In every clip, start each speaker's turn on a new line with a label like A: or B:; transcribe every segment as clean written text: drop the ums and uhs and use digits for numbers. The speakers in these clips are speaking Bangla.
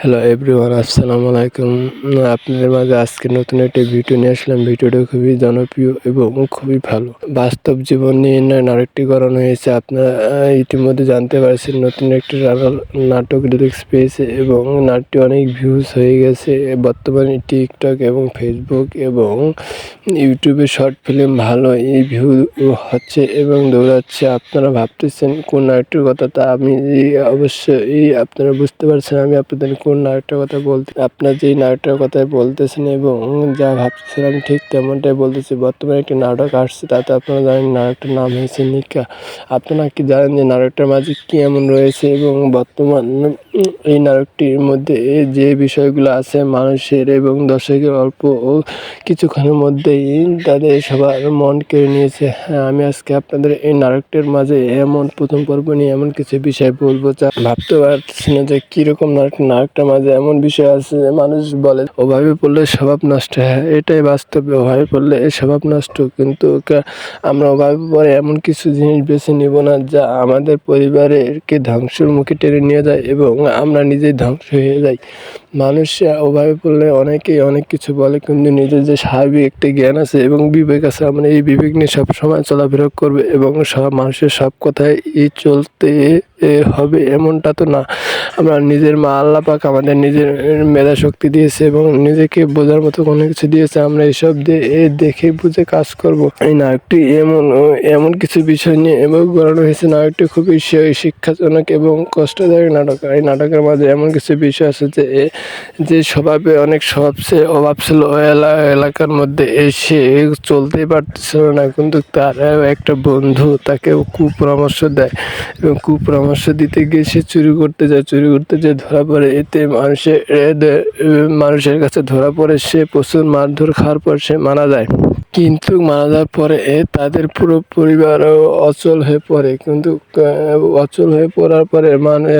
A: হ্যালো এভরিওয়ান, আসসালামু আলাইকুম। আপনাদের মাঝে আজকে নতুন একটি ভিডিও নিয়ে আসলাম। ভিডিওটা খুবই জনপ্রিয় এবং খুবই ভালো। বাস্তব জীবন নিয়ে নাটকটি করানো হয়েছে। আপনারা ইতিমধ্যে জানতে পারছেন নতুন একটি নাটক রিলিজ পেয়েছে এবং নাটকটি অনেক ভিউজ হয়ে গেছে। বর্তমানে টিকটক এবং ফেসবুক এবং ইউটিউবে শর্ট ফিল্ম ভালোই ভিউ হচ্ছে এবং দৌড়াচ্ছে। আপনারা ভাবতেছেন কোন নাটকটির কথা, তা আমি অবশ্যই আপনারা বুঝতে পারছেন আমি আপনাদের কোন নাটকটার কথা বলতে। আপনার যেই নাটকটার কথা বলতেছেন এবং যা ভাবতেছেন আমি ঠিক তেমনটাই বলতেছি। বর্তমানে একটি নাটক আসছে, তাতে আপনারা জানেন নাটকটার নাম হয়েছে নিকা। আপনারা কি জানেন যে নাটকটার মাঝে কি এমন রয়েছে এবং বর্তমান এই নাটকটির মধ্যে যে বিষয়গুলো আছে মানুষের এবং দর্শকের অল্প কিছুক্ষণের মধ্যেই তাদের সবার মন কেড়ে নিয়েছে। হ্যাঁ, আমি আজকে আপনাদের এই নাটকটির মাঝে এমন প্রথম পর্ব নিয়ে এমন কিছু বিষয় বলবো যা ভাবতে পারছি না যে কিরকম নাটকটার মাঝে এমন বিষয় আছে যে মানুষ বলে ওভাবে পড়লে স্বভাব নষ্ট। হ্যাঁ, এটাই বাস্তব, ওভাবে পড়লে স্বভাব নষ্ট। কিন্তু আমরা ওভাবে পড়ে এমন কিছু জিনিস বেছে নিব না যা আমাদের পরিবারকে ধ্বংসের মুখে টেনে নিয়ে যায় এবং আমরা নিজেই ধ্বংস হয়ে যাই। মানুষ ওভাবে পড়লে অনেকেই অনেক কিছু বলে, কিন্তু নিজের যে স্বাভাবিক একটি জ্ঞান আছে এবং বিবেক আছে, আমরা এই বিবেক নিয়ে সবসময় চলাফেরা করবে এবং সব মানুষের সব কথায় চলতে হবে এমনটা তো না। আমরা নিজের আল্লাহ পাক আমাদের নিজের মেধা শক্তি দিয়েছে এবং নিজেকে বোঝার মতো কোনো কিছু দিয়েছে। আমরা এইসব দিয়ে দেখে বুঝে কাজ করব। এই নাটকটি এমন কিছু বিষয় নিয়ে এবং গড়ানো হয়েছে। নাটকটি খুবই শিক্ষাজনক এবং কষ্টদায়ক নাটক। এই নাটকের মাঝে এমন কিছু বিষয় আছে যে স্বভাবে অনেক অভাব ছিল এলাকার মধ্যে, এসে চলতেই পারতেছিল না, কিন্তু তার একটা বন্ধু তাকে কুপরামর্শ দেয় এবং কুপরামর্শ দিতে গিয়ে সে চুরি করতে যায় ধরা পড়ে। এতে মানুষের কাছে ধরা পড়ে, সে প্রচুর মারধর খাওয়ার পর সে মারা যায়। কিন্তু মারা যাওয়ার পরে তাদের পুরো পরিবার অচল হয়ে পড়ে। কিন্তু অচল হয়ে পড়ার পরে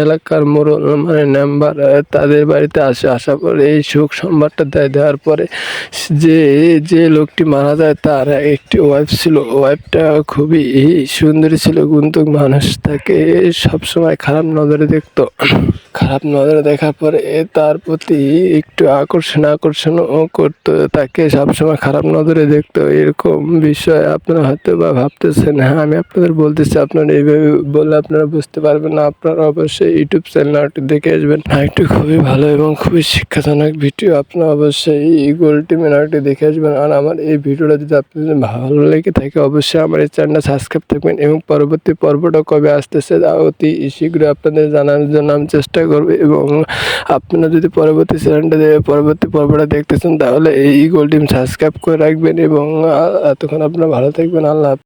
A: এলাকার মোড়ল মেম্বার তাদের বাড়িতে আসার পরে এই শোক সংবাদটা দেওয়ার পরে যে লোকটি মারা যায় তার একটি ওয়াইফ ছিল। ওয়াইফটা খুবই সুন্দরী ছিল, কিন্তু মানুষ তাকে সবসময় খারাপ নজরে দেখতো। খারাপ নজরে দেখার পরে তার প্রতি একটু আকর্ষণ করতো, তাকে সবসময় খারাপ নজরে দেখতো। এরকম বিষয় আপনারা হয়তো বা ভাবতেছেন। হ্যাঁ, আমি আপনাদের বলতেছি, আপনারা এইভাবে বললে আপনারা বুঝতে পারবেন না। আপনারা অবশ্যই ইউটিউব চ্যানেলটি দেখে আসবেন। একটি খুবই ভালো এবং খুবই শিক্ষাজনক ভিডিও। আপনারা অবশ্যই এই গোল্ডি মিনারটি দেখে আসবেন। আর আমার এই ভিডিওটা যদি আপনাদের ভালো লেগে থাকে অবশ্যই আমার এই চ্যানেলটা সাবস্ক্রাইব থাকবেন এবং পরবর্তী পর্বটা কবে আসতেছে অতি শীঘ্রই আপনাদের জানানোর জন্য আমি চেষ্টা করব। এবং আপনারা যদি পরবর্তী পর্বটা দেখতেছেন তাহলে এই গোল্ডি সাবস্ক্রাইব করে রাখবেন এবং এতক্ষণ আপনারা ভালো থাকবেন। আল্লাহ।